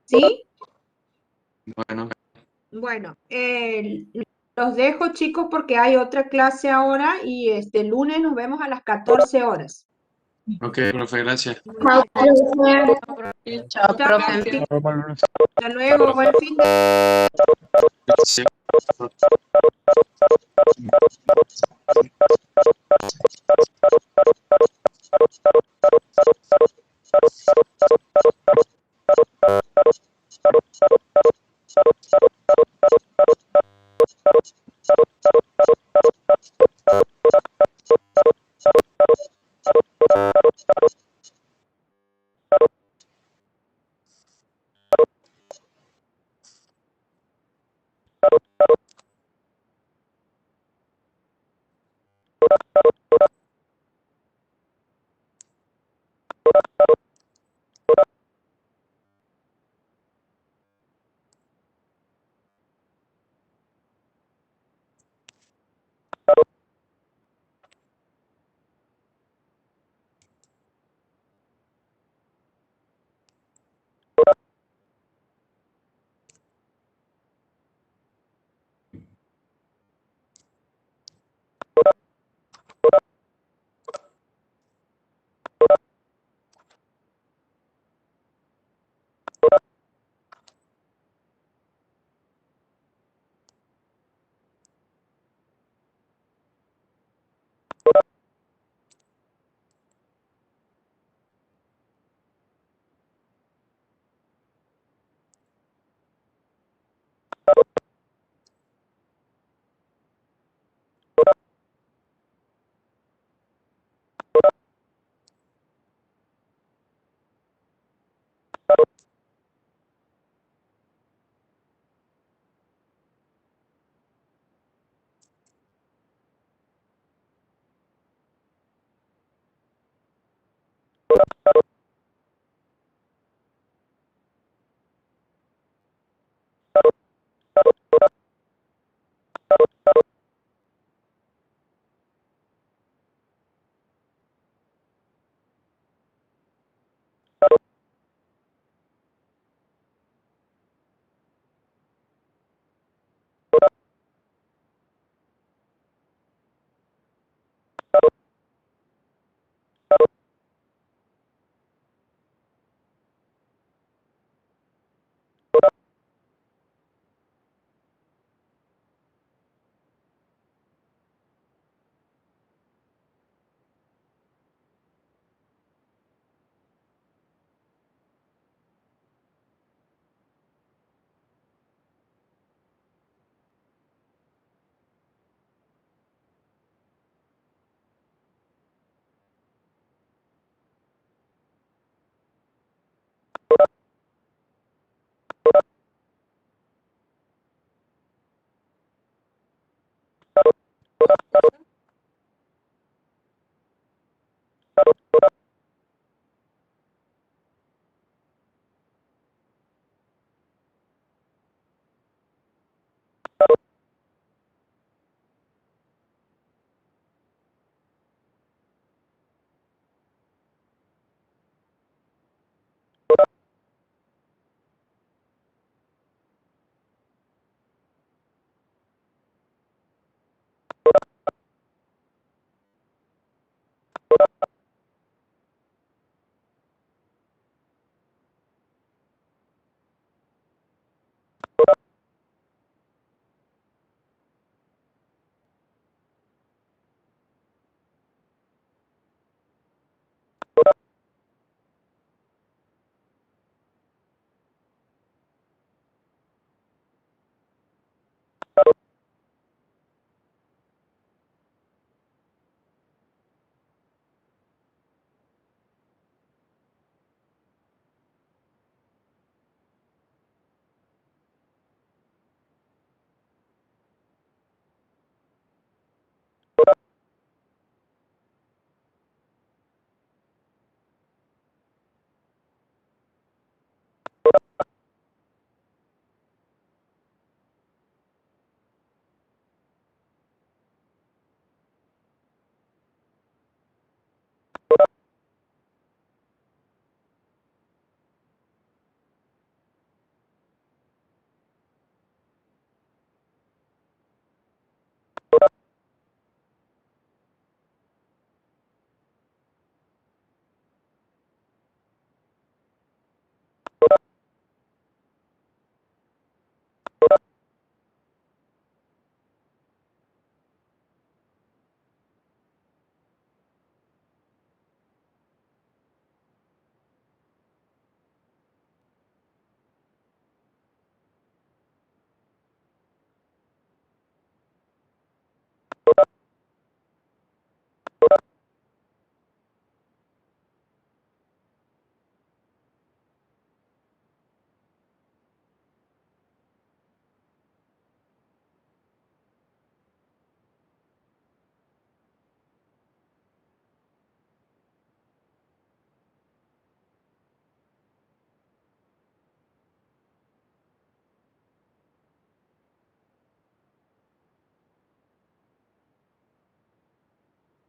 ¿sí? Bueno, Bueno, los dejo chicos porque hay otra clase ahora y este lunes nos vemos a las 14 horas. ok, profe, gracias. Muy bien. Chao, Chao, profe. chicos. Hasta luego, buen fin de Sí.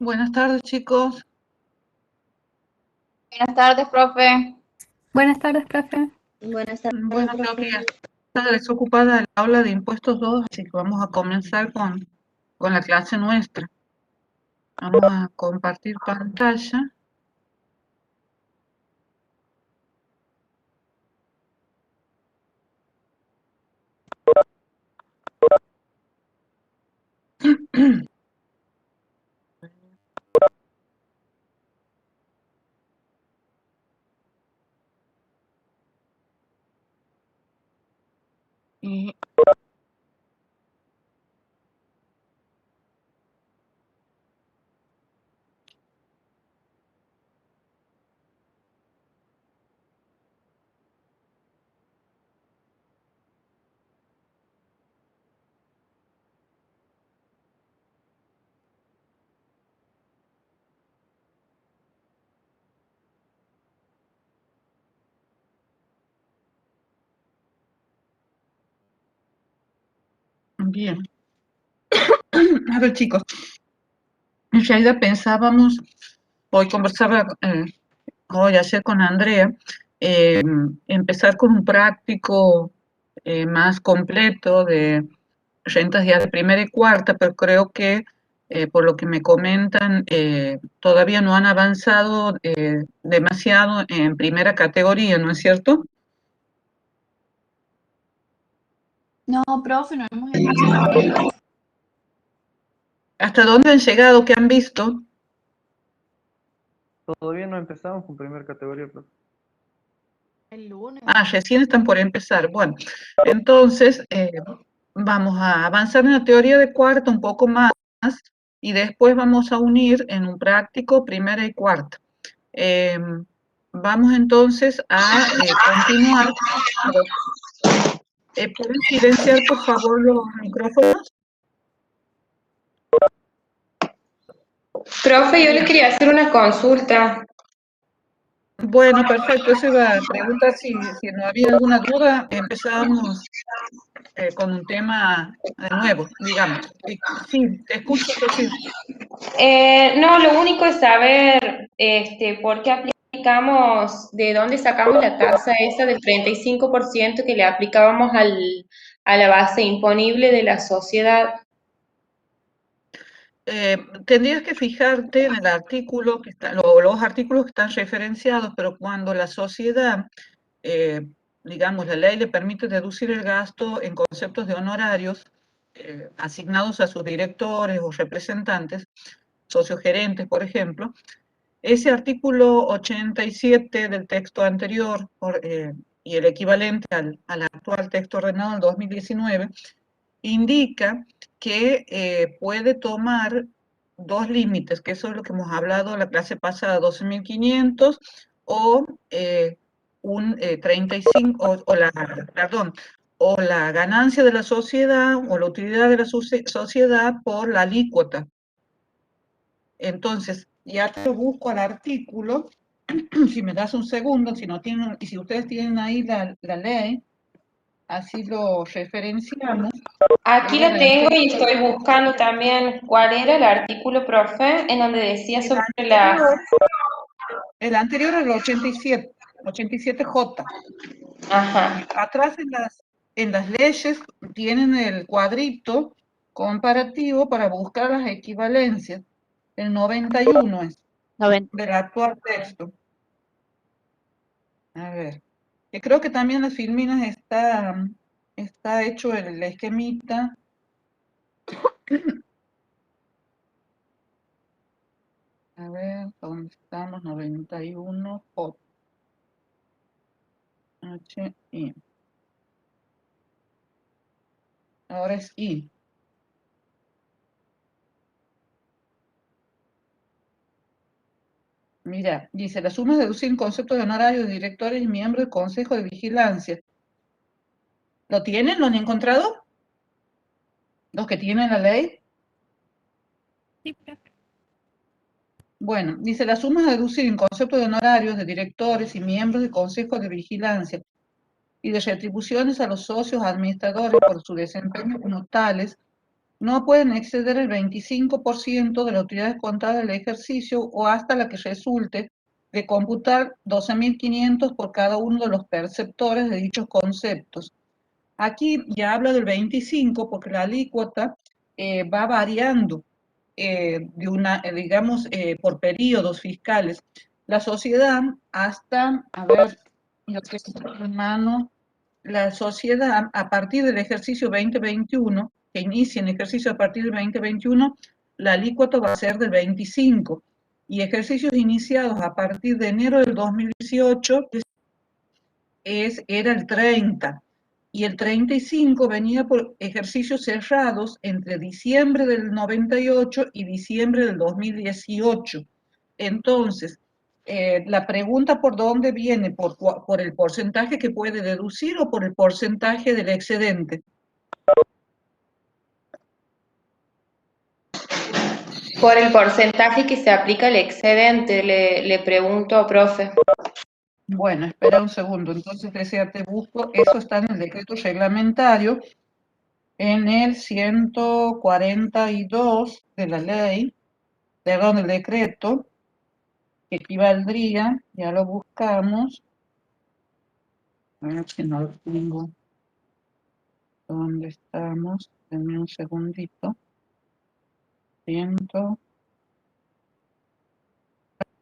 Buenas tardes, chicos. Buenas tardes, profe. Buenas tardes, profe. Buenas tardes, Bueno, profe. Gabriela, está desocupada el aula de impuestos 2, así que vamos a comenzar con la clase nuestra. Vamos a compartir pantalla. Y bien. A ver, chicos, en realidad pensábamos, hoy conversaba, hoy ayer con Andrea, empezar con un práctico más completo de rentas ya de primera y cuarta, pero creo que por lo que me comentan, todavía no han avanzado demasiado en primera categoría, ¿no es cierto? No, profe, no hemos empezado. ¿Hasta dónde han llegado? ¿Qué han visto? Todavía no empezamos con primera categoría, profe. El lunes. Ah, recién están por empezar. Bueno, entonces vamos a avanzar en la teoría de cuarta un poco más y después vamos a unir en un práctico primera y cuarta. Vamos entonces a continuar. ¿Pueden silenciar, por favor, los micrófonos? Profe, yo le quería hacer una consulta. Bueno, perfecto. Eso iba a preguntar si no había alguna duda. Empezamos con un tema de nuevo, digamos. Sí, te escucho, Rocío. No, lo único es saber por qué aplicamos, de dónde sacamos la tasa esa del 35% que le aplicábamos a la base imponible de la sociedad. Tendrías que fijarte en el artículo que está, los artículos que están referenciados, pero cuando la sociedad, digamos, la ley le permite deducir el gasto en conceptos de honorarios asignados a sus directores o representantes, socios gerentes, por ejemplo, ese artículo 87 del texto anterior y el equivalente al actual texto ordenado del 2019 indica que puede tomar dos límites, que eso es lo que hemos hablado la clase pasada, 12.500 o un 35, o la ganancia de la sociedad o la utilidad de la sociedad por la alícuota. Entonces, ya te busco al artículo, si me das un segundo, si no tienen, y si ustedes tienen ahí la ley, así lo referenciamos. Aquí la tengo y estoy buscando también cuál era el artículo, profe, en donde decía sobre las... El anterior era el 87, 87J. Ajá. Atrás en las leyes tienen el cuadrito comparativo para buscar las equivalencias. El 91 es 90. del actual texto. A ver, que creo que también las filminas está hecho el esquemita. A ver, ¿dónde estamos? 91 J. H, I. Ahora es I. Mira, dice, la suma es deducir en concepto de honorarios de directores y miembros del Consejo de Vigilancia. ¿Lo tienen? ¿Lo han encontrado? ¿Los que tienen la ley? Sí, profe. Bueno, dice, la suma es deducir en concepto de honorarios de directores y miembros del Consejo de Vigilancia y de retribuciones a los socios administradores por su desempeño como tales, no pueden exceder el 25% de las utilidades contadas del ejercicio o hasta la que resulte de computar 12.500 por cada uno de los perceptores de dichos conceptos. Aquí ya habla del 25 porque la alícuota va variando por periodos fiscales. La sociedad hasta, a ver, yo tengo en mano, la sociedad a partir del ejercicio 2021, que inicia en ejercicio a partir del 2021, la alícuota va a ser del 25, y ejercicios iniciados a partir de enero del 2018 era el 30, y el 35 venía por ejercicios cerrados entre diciembre del 98 y diciembre del 2018. Entonces, la pregunta por dónde viene, por el porcentaje que puede deducir o por el porcentaje del excedente. Por el porcentaje que se aplica al excedente, le pregunto, profe. Bueno, espera un segundo, entonces te busco, eso está en el decreto reglamentario, en el 142 de la ley, perdón, del decreto, que equivaldría, ya lo buscamos, a ver si no lo tengo, ¿dónde estamos? Denme un segundito. La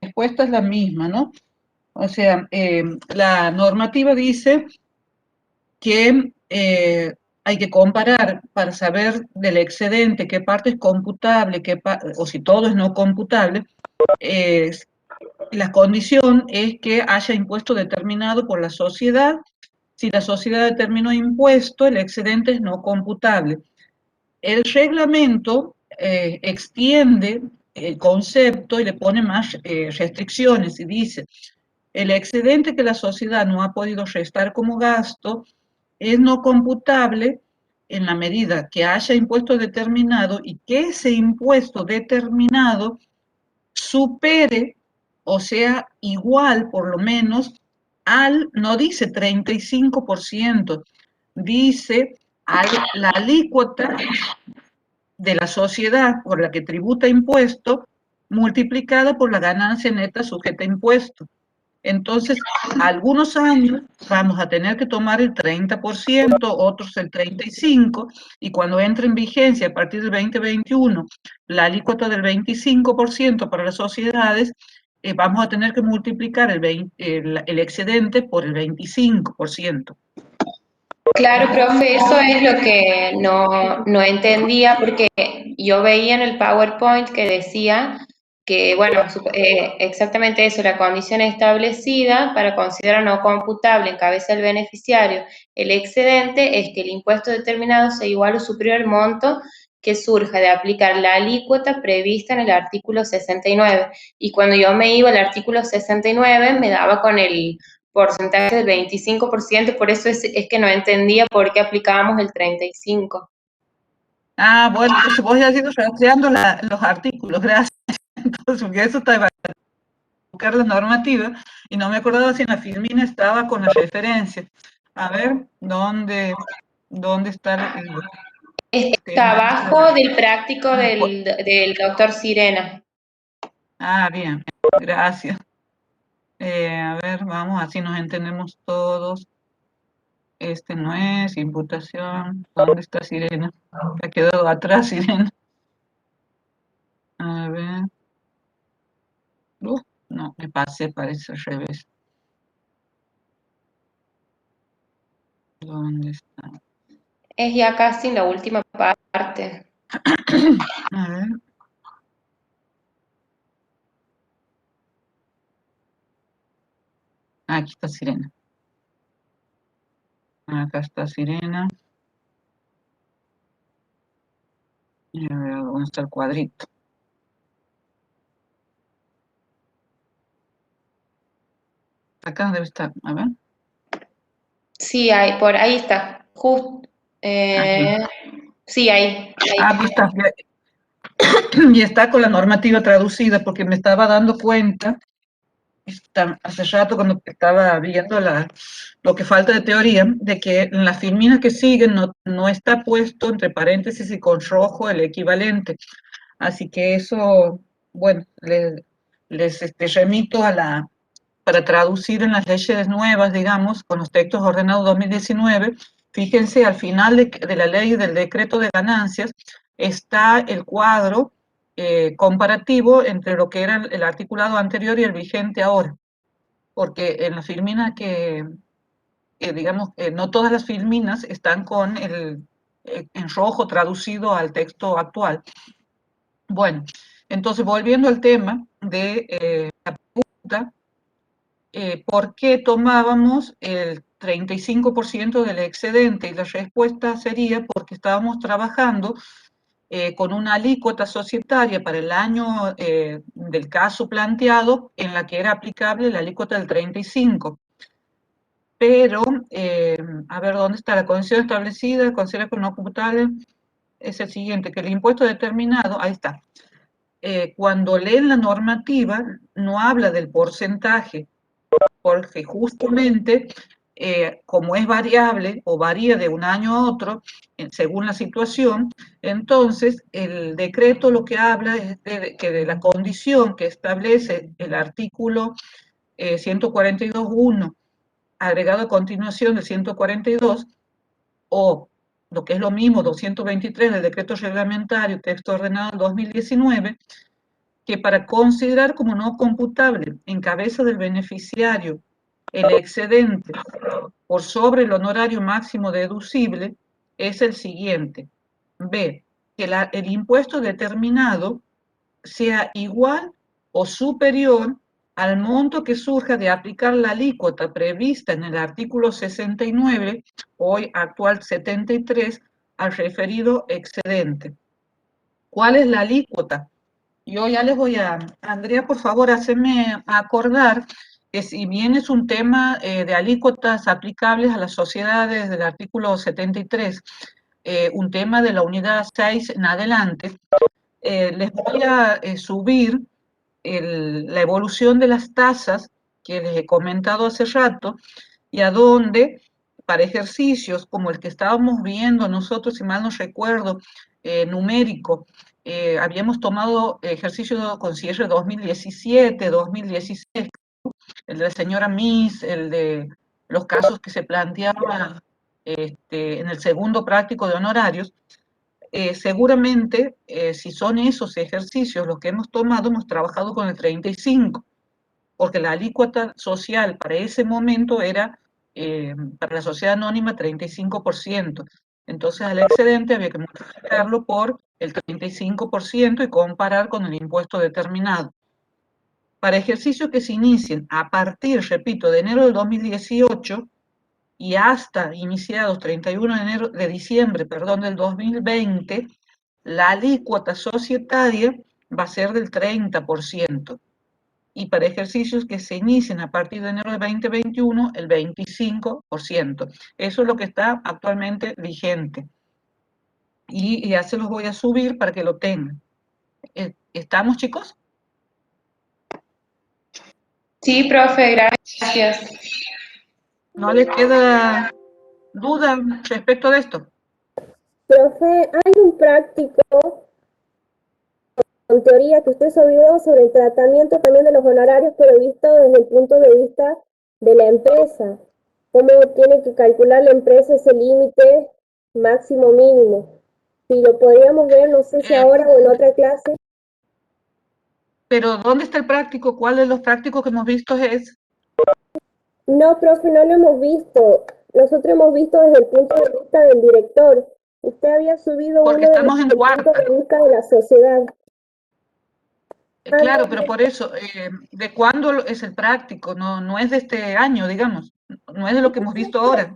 respuesta es la misma, ¿no? O sea, la normativa dice que hay que comparar para saber del excedente qué parte es computable, o si todo es no computable. La condición es que haya impuesto determinado por la sociedad. Si la sociedad determinó impuesto, el excedente es no computable. El reglamento extiende el concepto y le pone más restricciones y dice: el excedente que la sociedad no ha podido restar como gasto es no computable en la medida que haya impuesto determinado y que ese impuesto determinado supere o sea igual por lo menos al, no dice 35%, dice la alícuota de la sociedad por la que tributa impuesto multiplicada por la ganancia neta sujeta a impuesto. Entonces, algunos años vamos a tener que tomar el 30%, otros el 35%, y cuando entre en vigencia a partir del 2021 la alícuota del 25% para las sociedades, vamos a tener que multiplicar el excedente por el 25%. Claro, profe, eso es lo que no entendía, porque yo veía en el PowerPoint que decía que, bueno, exactamente eso, la condición establecida para considerar no computable en cabeza del beneficiario el excedente es que el impuesto determinado sea igual o superior al monto que surja de aplicar la alícuota prevista en el artículo 69. Y cuando yo me iba al artículo 69, me daba con el porcentaje del 25%, por eso es que no entendía por qué aplicábamos el 35%. Ah, bueno, entonces vos ya has ido rastreando los artículos, gracias. Entonces, porque eso estaba a buscar la normativa y no me acordaba si en la Filmina estaba con la referencia. A ver, ¿dónde está el Está abajo del práctico del doctor Sirena. Ah, bien, gracias. A ver, vamos, así nos entendemos todos. Este no es imputación. ¿Dónde está Sirena? Ha quedado atrás Sirena. A ver. No, me pasé, parece al revés. ¿Dónde está? Es ya casi la última parte. A ver. Aquí está Sirena. Acá está Sirena. Y a ver dónde está el cuadrito. Acá debe estar, a ver. Sí, por ahí está. Sí, ahí. Ah, está. Y está con la normativa traducida porque me estaba dando cuenta hace rato cuando estaba viendo lo que falta de teoría, de que en las filminas que siguen no está puesto entre paréntesis y con rojo el equivalente. Así que eso, bueno, les remito para traducir en las leyes nuevas, digamos, con los textos ordenados 2019, fíjense, al final de la ley del decreto de ganancias está el cuadro comparativo entre lo que era el articulado anterior y el vigente ahora. Porque en las filminas digamos, no todas las filminas están con en rojo traducido al texto actual. Bueno, entonces volviendo al tema de la pregunta, ¿por qué tomábamos el 35% del excedente? Y la respuesta sería porque estábamos trabajando con una alícuota societaria para el año del caso planteado en la que era aplicable la alícuota del 35%. Pero, a ver, ¿dónde está la condición establecida? Considera con no computable. Es el siguiente, que el impuesto determinado, ahí está. Cuando leen la normativa, no habla del porcentaje, porque justamente, como es variable o varía de un año a otro, según la situación, entonces el decreto lo que habla es de la condición que establece el artículo 142.1, agregado a continuación del 142, o lo que es lo mismo, 223 del decreto reglamentario, texto ordenado del 2019, que para considerar como no computable en cabeza del beneficiario el excedente por sobre el honorario máximo deducible es el siguiente. B, que el impuesto determinado sea igual o superior al monto que surja de aplicar la alícuota prevista en el artículo 69, hoy actual 73, al referido excedente. ¿Cuál es la alícuota? Yo ya les voy Andrea, por favor, haceme acordar que si bien es un tema de alícuotas aplicables a las sociedades del artículo 73, un tema de la unidad 6 en adelante, les voy a subir la evolución de las tasas que les he comentado hace rato, y a donde, para ejercicios como el que estábamos viendo nosotros, si mal no recuerdo, numérico, habíamos tomado ejercicio con cierre 2017, 2016, el de la señora Miss, el de los casos que se planteaban en el segundo práctico de honorarios. Seguramente, si son esos ejercicios los que hemos tomado, hemos trabajado con el 35%, porque la alícuota social para ese momento era, para la sociedad anónima, 35%. Entonces, al excedente había que multiplicarlo por el 35% y comparar con el impuesto determinado. Para ejercicios que se inicien a partir, repito, de enero del 2018 y hasta iniciados 31 de diciembre del 2020, la alícuota societaria va a ser del 30%. Y para ejercicios que se inicien a partir de enero de 2021, el 25%. Eso es lo que está actualmente vigente. Y ya se los voy a subir para que lo tengan. ¿Estamos, chicos? Sí, profe, gracias. ¿No les queda duda respecto de esto? Profe, hay un práctico en teoría que usted subió sobre el tratamiento también de los honorarios, pero visto desde el punto de vista de la empresa. ¿Cómo tiene que calcular la empresa ese límite máximo mínimo? Si lo podríamos ver, no sé si ahora o en otra clase. Pero ¿dónde está el práctico? ¿Cuál de los prácticos que hemos visto es? No, profe, no lo hemos visto. Nosotros hemos visto desde el punto de vista del director. Usted había subido Porque uno estamos en desde el cuarta. punto de vista de la sociedad. Claro, pero por eso, ¿de cuándo es el práctico? No es de este año, digamos. No es de lo que hemos visto ahora.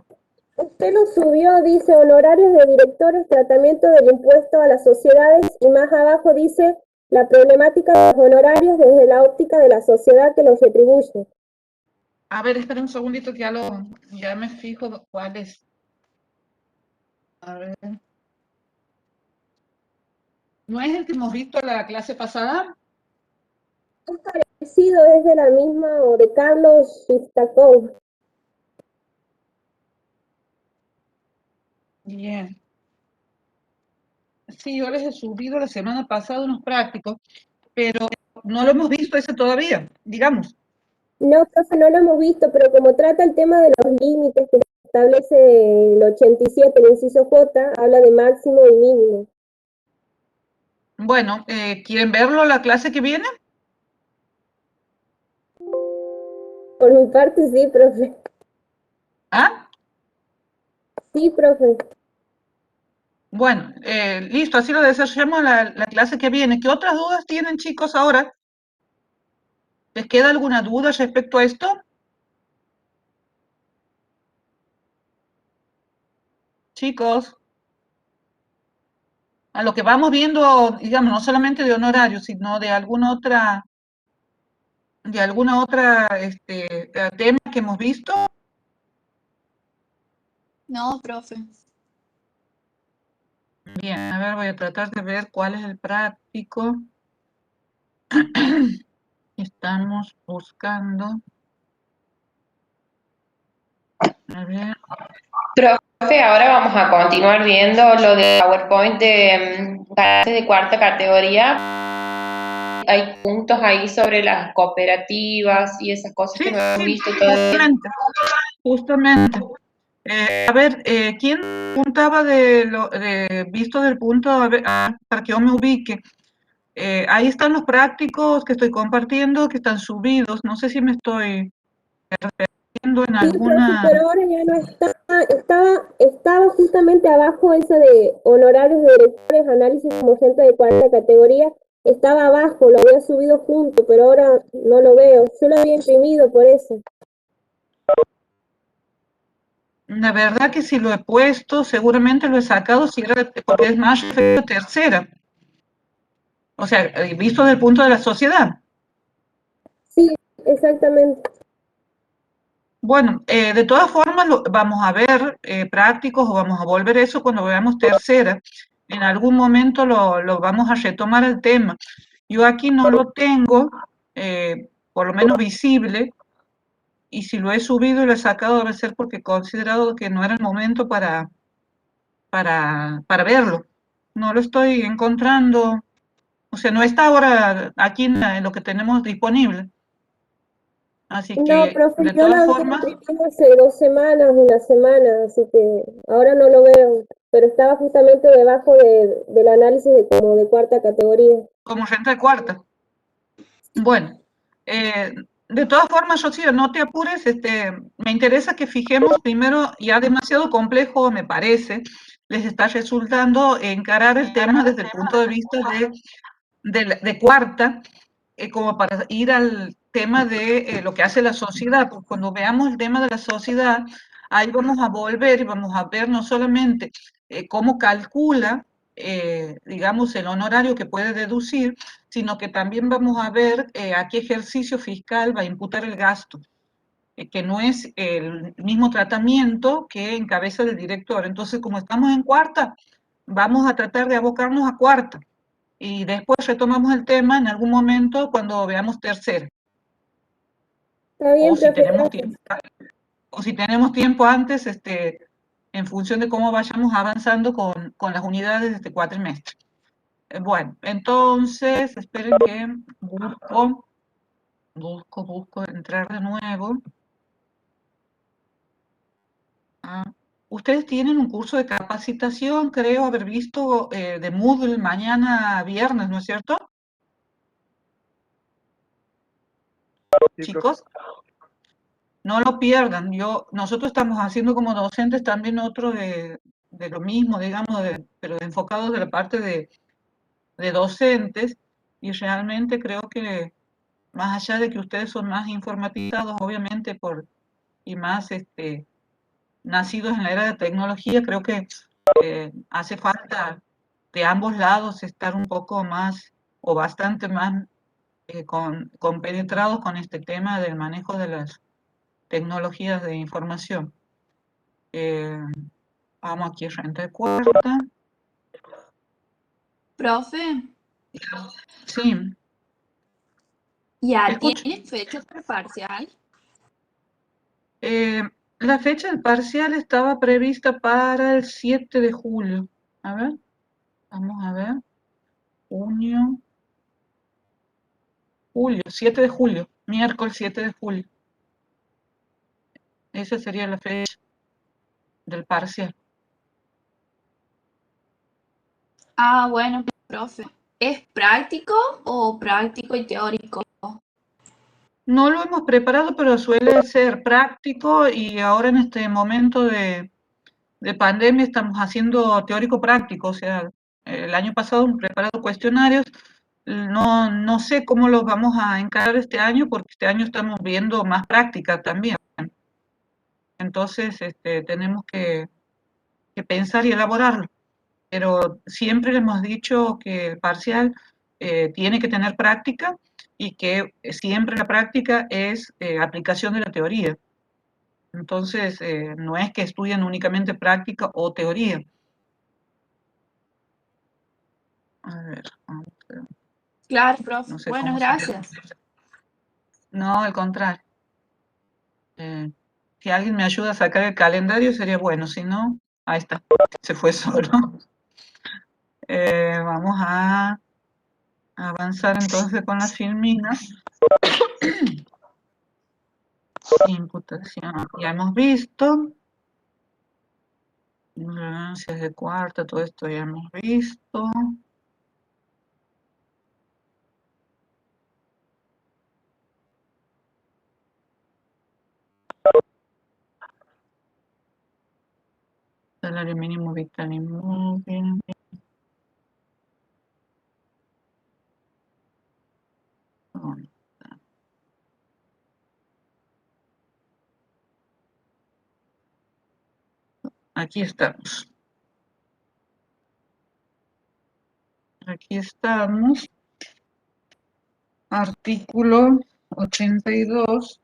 Usted lo subió, dice honorarios de directores, tratamiento del impuesto a las sociedades, y más abajo dice la problemática de los honorarios desde la óptica de la sociedad que los retribuye. A ver, espera un segundito que ya me fijo cuál es. A ver. ¿No es el que hemos visto en la clase pasada? parecido, es de la misma, o de Carlos Shostakov. Bien. Sí, yo les he subido la semana pasada unos prácticos, pero no lo hemos visto ese todavía, digamos. No, profe, no lo hemos visto, pero como trata el tema de los límites que establece el 87, el inciso J, habla de máximo y mínimo. Bueno, ¿quieren verlo la clase que viene? Por mi parte, sí, profe. ¿Ah? Sí, profe. Bueno, listo, así lo desarrollamos la clase que viene. ¿Qué otras dudas tienen, chicos, ahora? ¿Les queda alguna duda respecto a esto? Chicos, a lo que vamos viendo, digamos, no solamente de honorarios, sino de alguna otra tema que hemos visto. No, profe. Bien, a ver, voy a tratar de ver cuál es el práctico que estamos buscando. A ver. Profe, ahora vamos a continuar viendo lo de PowerPoint de clases de cuarta categoría. Hay puntos ahí sobre las cooperativas y esas cosas que no hemos visto todavía. Justamente. A ver, ¿quién puntaba visto del punto, a ver, para que yo me ubique? Ahí están los prácticos que estoy compartiendo, que están subidos. No sé si me estoy refiriendo en Sí, profe, alguna... pero ahora ya no está, estaba justamente abajo ese de honorarios de directores, análisis como gente de cuarta categoría, estaba abajo, lo había subido junto, pero ahora no lo veo, yo lo había imprimido por eso. La verdad que si lo he puesto, seguramente lo he sacado si era, porque es más referido a tercera. O sea, visto desde el punto de la sociedad. Sí, exactamente. Bueno, de todas formas vamos a ver prácticos o vamos a volver eso cuando veamos tercera. En algún momento lo vamos a retomar el tema. Yo aquí no lo tengo, por lo menos visible, y si lo he subido y lo he sacado debe ser porque he considerado que no era el momento para verlo. No lo estoy encontrando, o sea, no está ahora aquí en lo que tenemos disponible. Así No, que, profe, de yo lo todas había formas, imprimido hace 2 semanas, una semana, así que ahora no lo veo, pero estaba justamente debajo del análisis como de cuarta categoría. como renta de cuarta. Bueno, de todas formas, Rocío, no te apures, me interesa que fijemos primero, ya demasiado complejo me parece, les está resultando encarar el tema desde el punto de vista de cuarta, como para ir al tema de lo que hace la sociedad, porque cuando veamos el tema de la sociedad, ahí vamos a volver y vamos a ver no solamente cómo calcula, digamos, el honorario que puede deducir, sino que también vamos a ver a qué ejercicio fiscal va a imputar el gasto, que no es el mismo tratamiento que encabeza el director. Entonces, como estamos en cuarta, vamos a tratar de abocarnos a cuarta y después retomamos el tema en algún momento cuando veamos tercera. Está bien, O si profe, tenemos gracias. tiempo, o si tenemos tiempo antes, en función de cómo vayamos avanzando con las unidades de este cuatrimestre. Bueno, entonces, esperen que busco entrar de nuevo. Ustedes tienen un curso de capacitación, creo haber visto, de Moodle mañana viernes, ¿no es cierto? Sí, profe. Chicos, no lo pierdan. Nosotros estamos haciendo como docentes también otro de lo mismo, digamos, pero enfocados de la parte de docentes, y realmente creo que más allá de que ustedes son más informatizados, obviamente, y más nacidos en la era de tecnología, creo que hace falta de ambos lados estar un poco más o bastante más compenetrados con este tema del manejo de las tecnologías de información. Vamos aquí a renta de cuarta. Profe, Sí, ¿Ya Escucho. tiene fecha para parcial? La fecha del parcial estaba prevista para el 7 de julio. A ver, vamos a ver. Junio, julio, 7 de julio, miércoles 7 de julio. Esa sería la fecha del parcial. Ah, bueno, profe. ¿Es práctico o práctico y teórico? No lo hemos preparado, pero suele ser práctico y ahora en este momento de pandemia estamos haciendo teórico práctico, o sea, el año pasado hemos preparado cuestionarios, no sé cómo los vamos a encarar este año, porque este año estamos viendo más práctica también. Entonces, tenemos que pensar y elaborarlo, pero siempre le hemos dicho que el parcial tiene que tener práctica y que siempre la práctica es aplicación de la teoría. Entonces, no es que estudien únicamente práctica o teoría. A ver, vamos a ver. Claro, profe. No sé Bueno, cómo gracias. No, al contrario. Si alguien me ayuda a sacar el calendario sería bueno, si no, ahí está, se fue solo. Vamos a avanzar entonces con las filminas. Imputación, ya hemos visto. Ganancias de cuarta, todo esto ya hemos visto. Salario mínimo vital inmóvil. Aquí estamos. Aquí estamos. Artículo 82.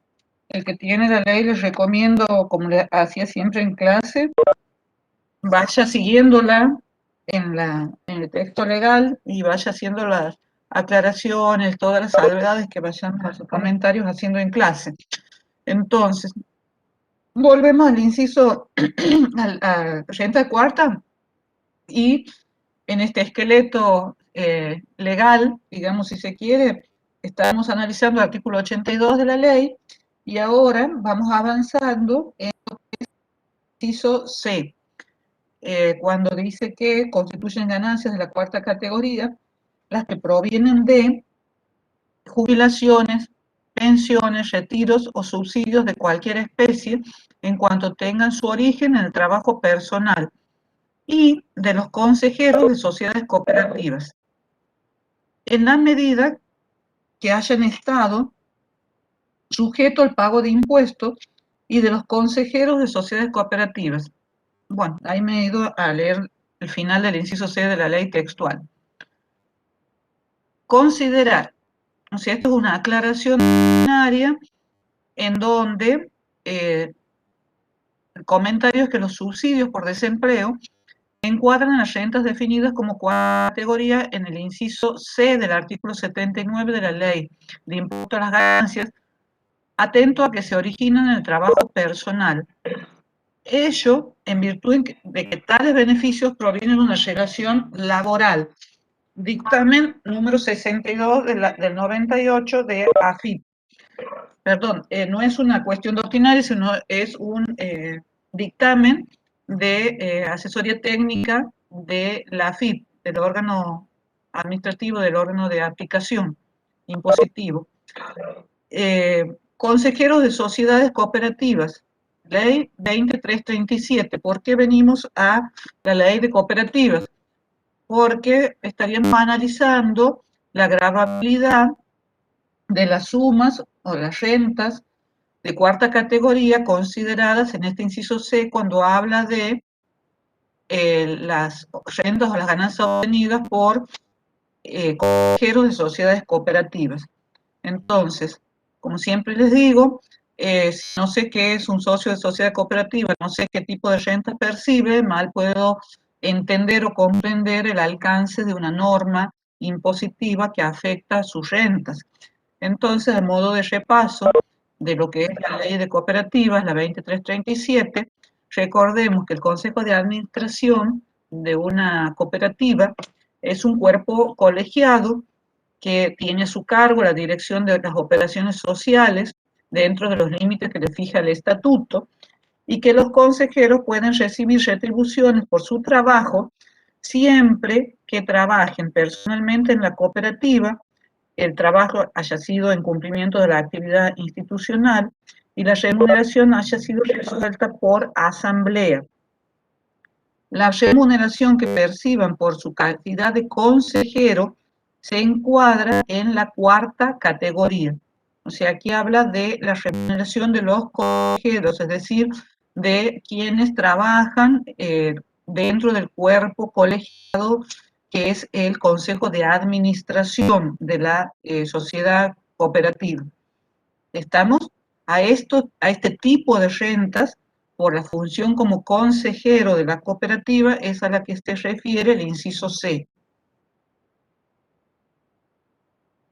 El que tiene la ley les recomiendo, como le hacía siempre en clase, vaya siguiéndola en el texto legal y vaya haciendo las aclaraciones, todas las salvedades que vayan los comentarios haciendo en clase. Entonces, volvemos al inciso, a renta cuarta, y en este esqueleto legal, digamos si se quiere, estamos analizando el artículo 82 de la ley, y ahora vamos avanzando en el inciso C, cuando dice que constituyen ganancias de la cuarta categoría las que provienen de jubilaciones, pensiones, retiros o subsidios de cualquier especie en cuanto tengan su origen en el trabajo personal, y de los consejeros de sociedades cooperativas, en la medida que hayan estado sujetos al pago de impuestos, y de los consejeros de sociedades cooperativas. Bueno, ahí me he ido a leer el final del inciso C de la ley textual. Considerar, o sea, esto es una aclaración ordinaria en donde el comentario es que los subsidios por desempleo encuadran en las rentas definidas como cuarta categoría en el inciso C del artículo 79 de la ley de impuesto a las ganancias, atento a que se originan en el trabajo personal. Ello en virtud de que tales beneficios provienen de una relación laboral. Dictamen número 62 del 98 de AFIP. Perdón, no es una cuestión doctrinaria, sino es un dictamen de asesoría técnica de la AFIP, del órgano administrativo, del órgano de aplicación impositivo. Consejeros de sociedades cooperativas, ley 2337. ¿Por qué venimos a la ley de cooperativas? Porque estaríamos analizando la gravabilidad de las sumas o las rentas de cuarta categoría consideradas en este inciso C cuando habla de las rentas o las ganancias obtenidas por consejeros de sociedades cooperativas. Entonces, como siempre les digo, si no sé qué es un socio de sociedad cooperativa, no sé qué tipo de rentas percibe, mal puedo entender o comprender el alcance de una norma impositiva que afecta a sus rentas. Entonces, a modo de repaso de lo que es la ley de cooperativas, la 2337, recordemos que el Consejo de Administración de una cooperativa es un cuerpo colegiado que tiene a su cargo la dirección de las operaciones sociales dentro de los límites que le fija el estatuto, y que los consejeros pueden recibir retribuciones por su trabajo siempre que trabajen personalmente en la cooperativa, el trabajo haya sido en cumplimiento de la actividad institucional y la remuneración haya sido resuelta por asamblea. La remuneración que perciban por su calidad de consejero se encuadra en la cuarta categoría. O sea, aquí habla de la remuneración de los consejeros, es decir, de quienes trabajan dentro del cuerpo colegiado que es el Consejo de Administración de la sociedad cooperativa. Estamos a este tipo de rentas, por la función como consejero de la cooperativa, es a la que se refiere el inciso C.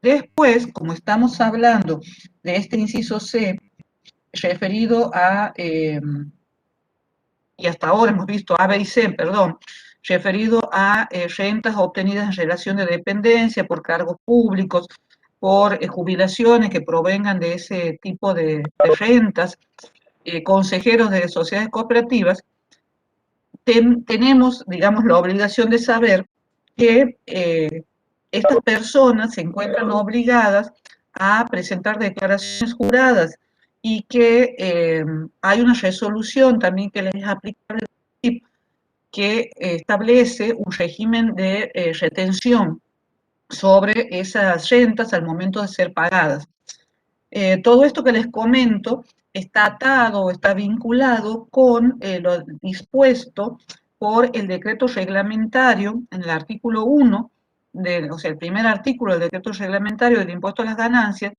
Después, como estamos hablando de este inciso C, referido a, y hasta ahora hemos visto A, B y C, perdón, referido a rentas obtenidas en relación de dependencia por cargos públicos, por jubilaciones que provengan de ese tipo de rentas, consejeros de sociedades cooperativas, tenemos, digamos, la obligación de saber que estas personas se encuentran obligadas a presentar declaraciones juradas y que hay una resolución también que les es aplicable que establece un régimen de retención sobre esas rentas al momento de ser pagadas. Todo esto que les comento está atado o está vinculado con lo dispuesto por el decreto reglamentario en el artículo 1, o sea, el primer artículo del decreto reglamentario del impuesto a las ganancias,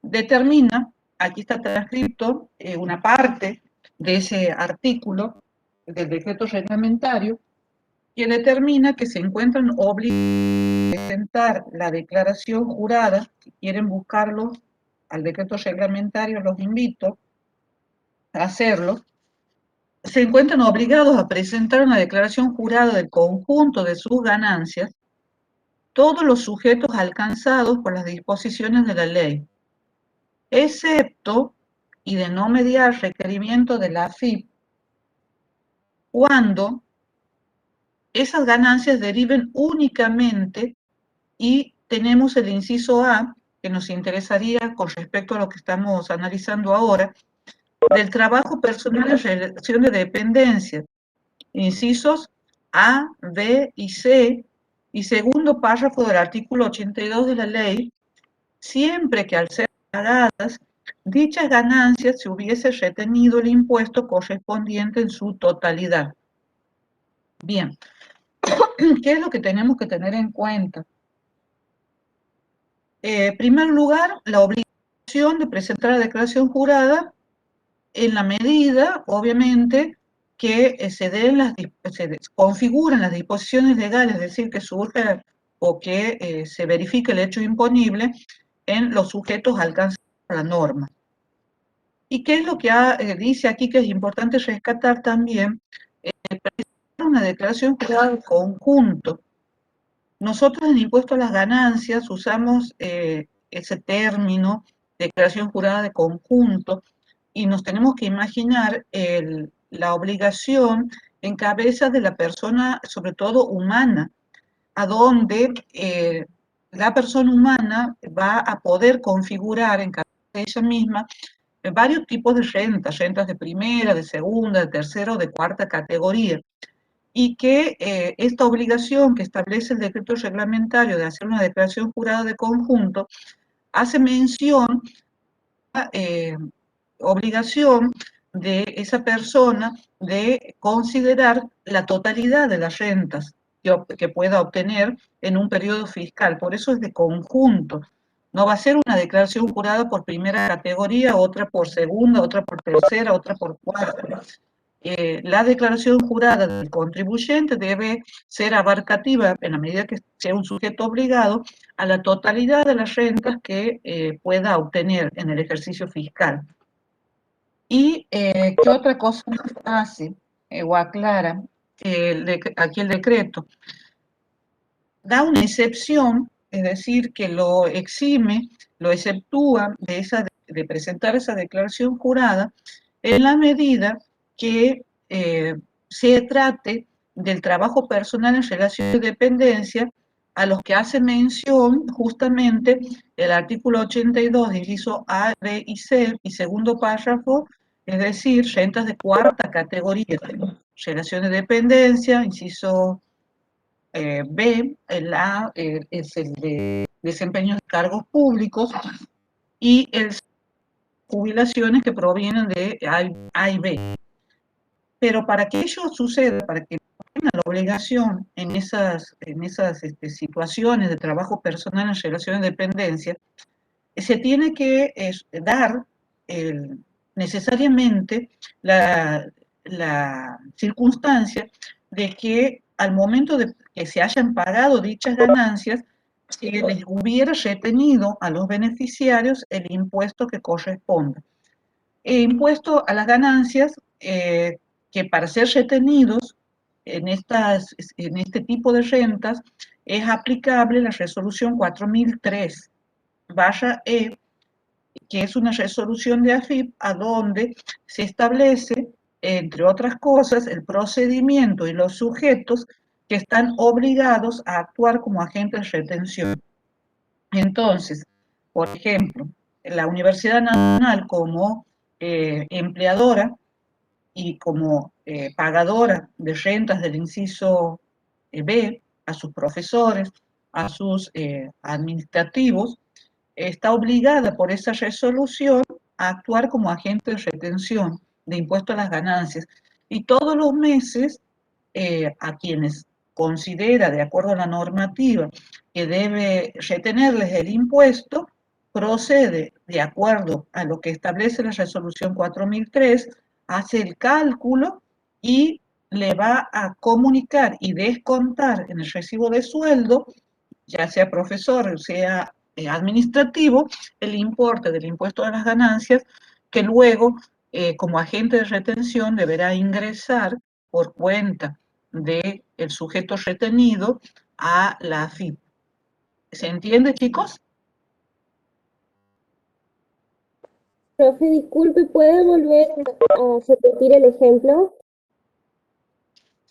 determina, aquí está transcrito una parte de ese artículo del decreto reglamentario, que determina que se encuentran obligados a presentar la declaración jurada. Si quieren buscarlo al decreto reglamentario, los invito a hacerlo. Se encuentran obligados a presentar una declaración jurada del conjunto de sus ganancias, todos los sujetos alcanzados por las disposiciones de la ley, excepto, y de no mediar requerimiento de la AFIP, cuando esas ganancias deriven únicamente, y tenemos el inciso A, que nos interesaría con respecto a lo que estamos analizando ahora, del trabajo personal en relación de dependencia, incisos A, B y C, y segundo párrafo del artículo 82 de la ley, siempre que al ser pagadas, dichas ganancias se hubiese retenido el impuesto correspondiente en su totalidad. Bien, ¿qué es lo que tenemos que tener en cuenta? En primer lugar, la obligación de presentar la declaración jurada en la medida, obviamente, que se configuran las disposiciones legales, es decir, que surja o que se verifique el hecho imponible en los sujetos alcanzados por la norma. ¿Y qué es lo que dice aquí que es importante rescatar también? Presentar una declaración jurada en conjunto. Nosotros en Impuesto a las Ganancias usamos ese término, declaración jurada de conjunto, y nos tenemos que imaginar la obligación en cabeza de la persona, sobre todo humana, a donde la persona humana va a poder configurar en cabeza de ella misma varios tipos de rentas de primera, de segunda, de tercera o de cuarta categoría, y que esta obligación que establece el decreto reglamentario de hacer una declaración jurada de conjunto hace mención a obligación de esa persona de considerar la totalidad de las rentas que pueda obtener en un periodo fiscal. Por eso es de conjunto. No va a ser una declaración jurada por primera categoría, otra por segunda, otra por tercera, otra por cuarta. la declaración jurada del contribuyente debe ser abarcativa, en la medida que sea un sujeto obligado, a la totalidad de las rentas que pueda obtener en el ejercicio fiscal. ¿Y qué otra cosa hace o aclara aquí el decreto? Da una excepción, es decir, que lo exime, lo exceptúa de presentar esa declaración jurada en la medida que se trate del trabajo personal en relación de dependencia a los que hace mención justamente el artículo 82, inciso A, B y C, y segundo párrafo, es decir, rentas de cuarta categoría, relación de dependencia, inciso B, el A es el de desempeño de cargos públicos, y el jubilaciones que provienen de A y B. Pero para que ello suceda, para que tenga la obligación en esas situaciones de trabajo personal en relación de dependencia, se tiene que dar necesariamente la circunstancia de que al momento de que se hayan pagado dichas ganancias, se les hubiera retenido a los beneficiarios el impuesto que corresponda. El impuesto a las ganancias que para ser retenidos en este tipo de rentas es aplicable la resolución 4003/E, que es una resolución de AFIP a donde se establece, entre otras cosas, el procedimiento y los sujetos que están obligados a actuar como agentes de retención. Entonces, por ejemplo, la Universidad Nacional como empleadora y como pagadora de rentas del inciso B a sus profesores, a sus administrativos, está obligada por esa resolución a actuar como agente de retención de impuesto a las ganancias. Y todos los meses, a quienes considera, de acuerdo a la normativa, que debe retenerles el impuesto, procede, de acuerdo a lo que establece la resolución 4003, hace el cálculo y le va a comunicar y descontar en el recibo de sueldo, ya sea profesor, sea administrativo, el importe del impuesto a las ganancias que luego, como agente de retención, deberá ingresar por cuenta del sujeto retenido a la AFIP. ¿Se entiende, chicos? Profe, disculpe, ¿puede volver a repetir el ejemplo?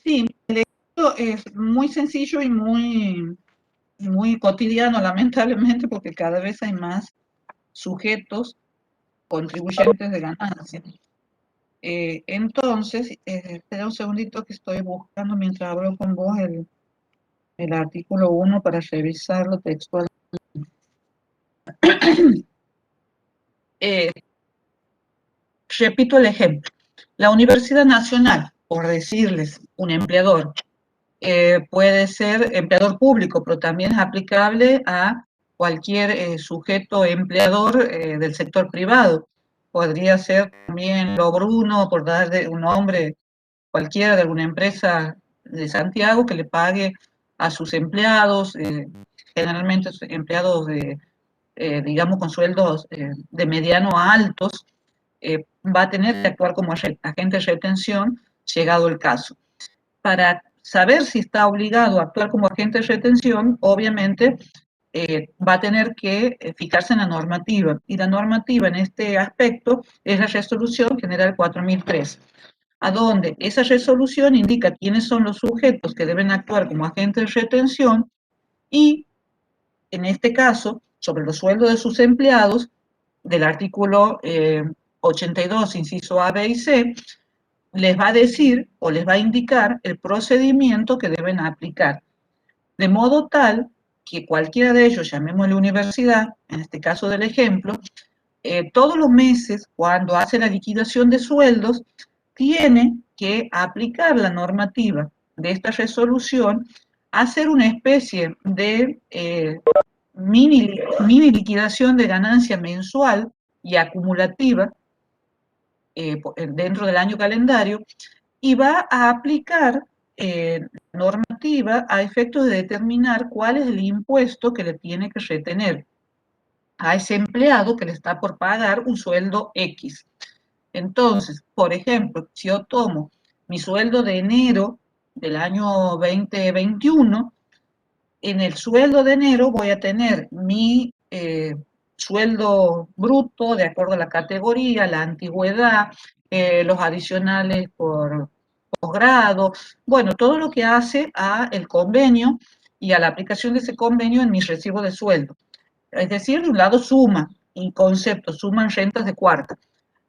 Sí, el ejemplo es muy sencillo y muy cotidiano, lamentablemente, porque cada vez hay más sujetos contribuyentes de ganancias. Entonces, espera un segundito que estoy buscando mientras hablo con vos el artículo 1 para revisarlo textualmente. Repito el ejemplo. La Universidad Nacional, por decirles un empleador, puede ser empleador público, pero también es aplicable a cualquier sujeto empleador del sector privado. Podría ser también Lo Bruno, por dar un nombre cualquiera de alguna empresa de Santiago que le pague a sus empleados, generalmente empleados digamos con sueldos de mediano a altos, va a tener que actuar como agente de retención llegado el caso. Para saber si está obligado a actuar como agente de retención, obviamente va a tener que fijarse en la normativa, y la normativa en este aspecto es la Resolución General 4003, a donde esa resolución indica quiénes son los sujetos que deben actuar como agentes de retención y, en este caso, sobre los sueldos de sus empleados, del artículo 82, inciso A, B y C, les va a decir o les va a indicar el procedimiento que deben aplicar. De modo tal que cualquiera de ellos, llamémosle universidad, en este caso del ejemplo, todos los meses, cuando hace la liquidación de sueldos, tiene que aplicar la normativa de esta resolución, hacer una especie de mini liquidación de ganancia mensual y acumulativa dentro del año calendario, y va a aplicar normativa a efectos de determinar cuál es el impuesto que le tiene que retener a ese empleado que le está por pagar un sueldo X. Entonces, por ejemplo, si yo tomo mi sueldo de enero del año 2021, en el sueldo de enero voy a tener mi sueldo bruto de acuerdo a la categoría, la antigüedad, los adicionales por posgrado, bueno, todo lo que hace a el convenio y a la aplicación de ese convenio en mi recibo de sueldo. Es decir, de un lado suma, y conceptos, suman rentas de cuarta.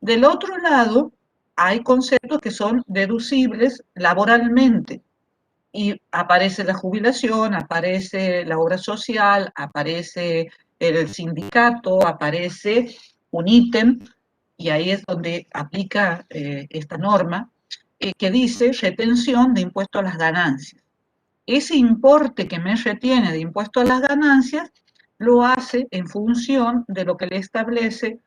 Del otro lado, hay conceptos que son deducibles laboralmente, y aparece la jubilación, aparece la obra social, aparece el sindicato, aparece un ítem, y ahí es donde aplica esta norma, que dice retención de impuesto a las ganancias. Ese importe que me retiene de impuesto a las ganancias lo hace en función de lo que le establece,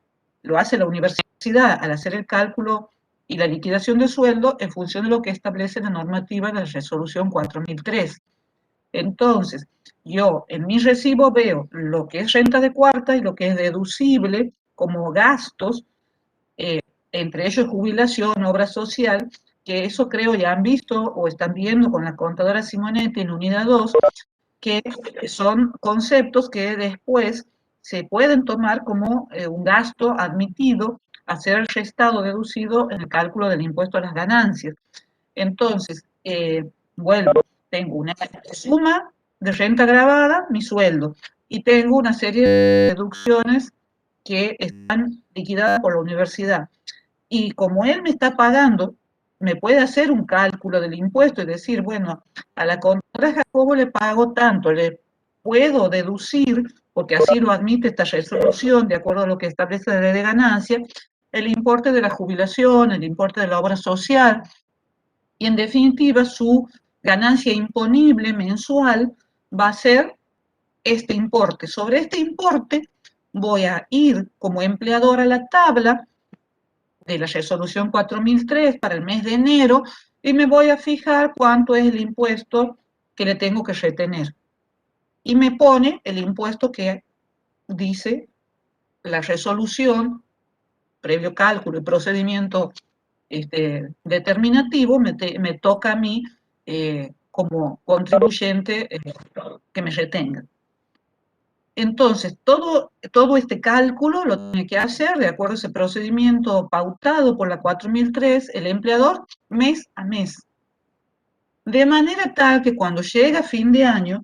lo hace la universidad al hacer el cálculo y la liquidación de sueldo en función de lo que establece la normativa de la resolución 4003. Entonces, yo en mi recibo veo lo que es renta de cuarta y lo que es deducible como gastos, entre ellos jubilación, obra social, que eso creo ya han visto o están viendo con la contadora Simonetti en unidad 2, que son conceptos que después se pueden tomar como un gasto admitido a ser restado, deducido en el cálculo del impuesto a las ganancias. Entonces, vuelvo, tengo una suma de renta grabada, mi sueldo, y tengo una serie de deducciones que están liquidadas por la universidad. Y como él me está pagando, me puede hacer un cálculo del impuesto y decir, bueno, a la contadora Jacobo le pago tanto, le puedo deducir, porque así lo admite esta resolución, de acuerdo a lo que establece la ley de ganancia, el importe de la jubilación, el importe de la obra social, y en definitiva su ganancia imponible mensual va a ser este importe. Sobre este importe voy a ir como empleador a la tabla de la resolución 4003 para el mes de enero y me voy a fijar cuánto es el impuesto que le tengo que retener. Y me pone el impuesto que dice la resolución, previo cálculo y procedimiento determinativo, me toca a mí como contribuyente que me retenga. Entonces, todo este cálculo lo tiene que hacer de acuerdo a ese procedimiento pautado por la 4003, el empleador, mes a mes. De manera tal que cuando llega fin de año,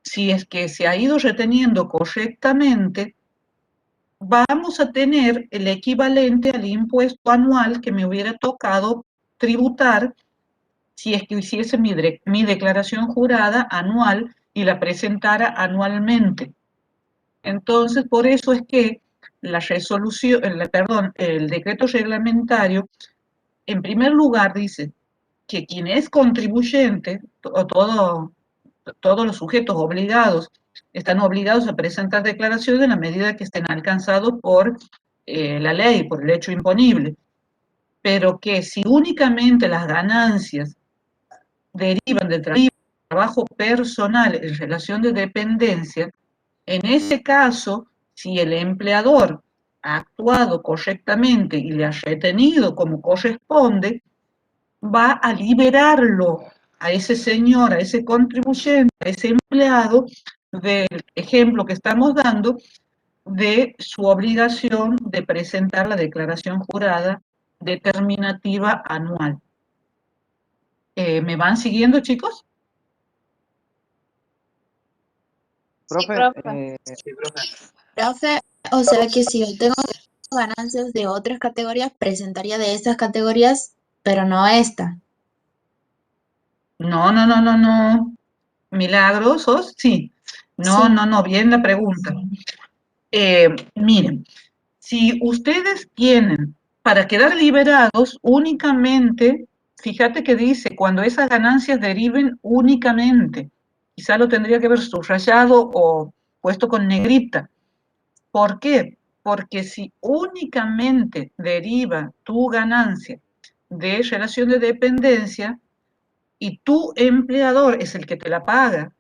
si es que se ha ido reteniendo correctamente, vamos a tener el equivalente al impuesto anual que me hubiera tocado tributar si es que hiciese mi declaración jurada anual y la presentara anualmente. Entonces, por eso es que la resolución, el decreto reglamentario, en primer lugar dice que quien es contribuyente, o todos los sujetos obligados, están obligados a presentar declaraciones en la medida que estén alcanzados por la ley, por el hecho imponible. Pero que si únicamente las ganancias derivan del trabajo personal en relación de dependencia, en ese caso, si el empleador ha actuado correctamente y le ha retenido como corresponde, va a liberarlo a ese señor, a ese contribuyente, a ese empleado, del ejemplo que estamos dando, de su obligación de presentar la declaración jurada determinativa anual. ¿Me van siguiendo, chicos? Profe, Profe, o sea que si yo tengo ganancias de otras categorías, presentaría de estas categorías, pero no esta. No. ¿Milagrosos? Sí. No, bien la pregunta. Miren, si ustedes tienen para quedar liberados únicamente, fíjate que dice, cuando esas ganancias deriven únicamente, quizá lo tendría que haber subrayado o puesto con negrita. ¿Por qué? Porque si únicamente deriva tu ganancia de relación de dependencia y tu empleador es el que te la paga,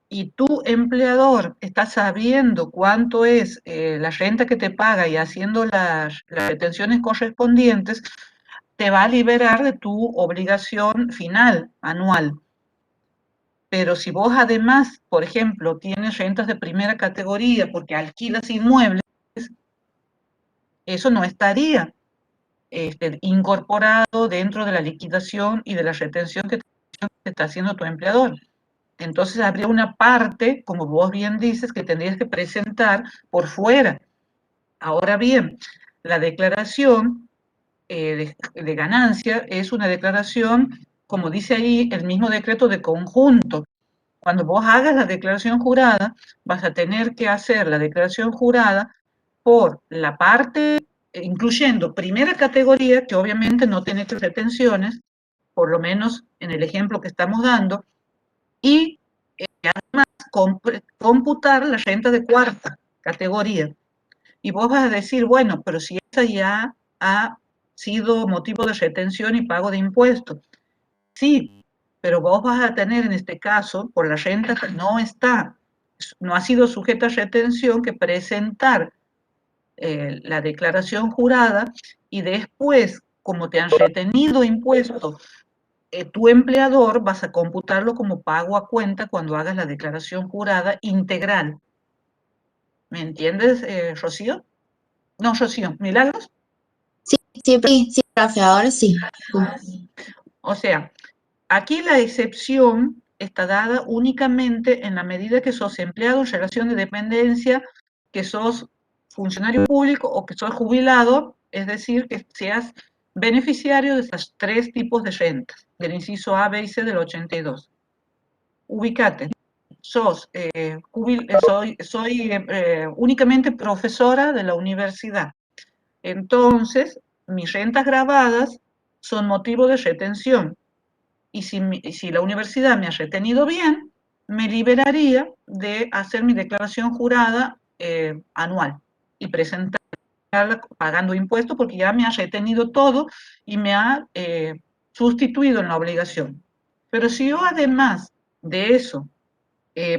y tu empleador está sabiendo cuánto es la renta que te paga y haciendo las retenciones correspondientes, te va a liberar de tu obligación final anual. Pero si vos además, por ejemplo, tienes rentas de primera categoría porque alquilas inmuebles, eso no estaría incorporado dentro de la liquidación y de la retención que te está haciendo tu empleador. Entonces habría una parte, como vos bien dices, que tendrías que presentar por fuera. Ahora bien, la declaración de ganancia es una declaración, como dice ahí el mismo decreto, de conjunto. Cuando vos hagas la declaración jurada, vas a tener que hacer la declaración jurada por la parte, incluyendo primera categoría, que obviamente no tiene retenciones, por lo menos en el ejemplo que estamos dando, y además computar la renta de cuarta categoría. Y vos vas a decir, bueno, pero si esa ya ha sido motivo de retención y pago de impuestos. Sí, pero vos vas a tener en este caso, por la renta que no ha sido sujeta a retención, que presentar la declaración jurada y después, como te han retenido impuestos, tu empleador vas a computarlo como pago a cuenta cuando hagas la declaración jurada integral. ¿Me entiendes, Rocío? No, Rocío, ¿Milagros? Sí, profe, ahora sí. O sea, aquí la excepción está dada únicamente en la medida que sos empleado en relación de dependencia, que sos funcionario público o que sos jubilado, es decir, que seas beneficiario de estos 3 tipos de rentas, del inciso A, B y C del 82. Ubicate, soy únicamente profesora de la universidad. Entonces, mis rentas grabadas son motivo de retención. Y si la universidad me ha retenido bien, me liberaría de hacer mi declaración jurada anual y presentarla pagando impuestos porque ya me ha retenido todo y me ha sustituido en la obligación. Pero si yo además de eso,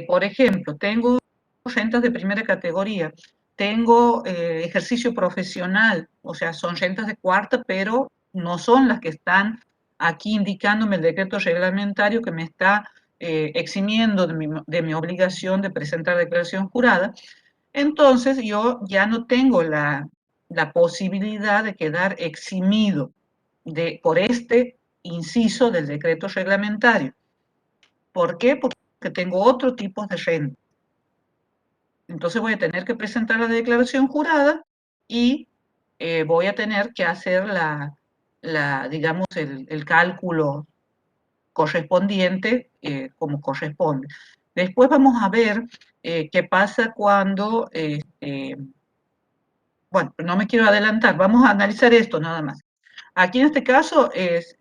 por ejemplo, tengo rentas de primera categoría, tengo ejercicio profesional, o sea, son rentas de cuarta, pero no son las que están aquí indicándome el decreto reglamentario que me está eximiendo de mi obligación de presentar declaración jurada. Entonces yo ya no tengo la posibilidad de quedar eximido por este inciso del decreto reglamentario. ¿Por qué? Porque tengo otro tipo de renta. Entonces voy a tener que presentar la declaración jurada y voy a tener que hacer digamos, el cálculo correspondiente como corresponde. Después vamos a ver qué pasa cuando, bueno, no me quiero adelantar, vamos a analizar esto nada más. Aquí en este caso,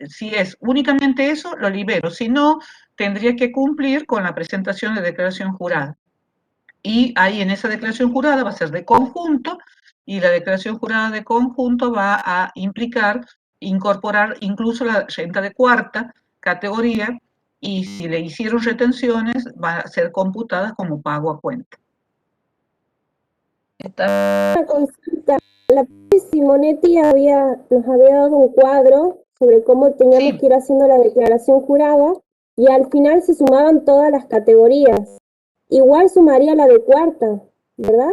si es únicamente eso, lo libero, si no, tendría que cumplir con la presentación de declaración jurada. Y ahí en esa declaración jurada va a ser de conjunto, y la declaración jurada de conjunto va a incorporar incluso la renta de cuarta categoría, y si le hicieron retenciones, va a ser computada como pago a cuenta. Una consulta. La profe Simonetti nos había dado un cuadro sobre cómo teníamos que ir haciendo la declaración jurada y al final se sumaban todas las categorías. Igual sumaría la de cuarta, ¿verdad?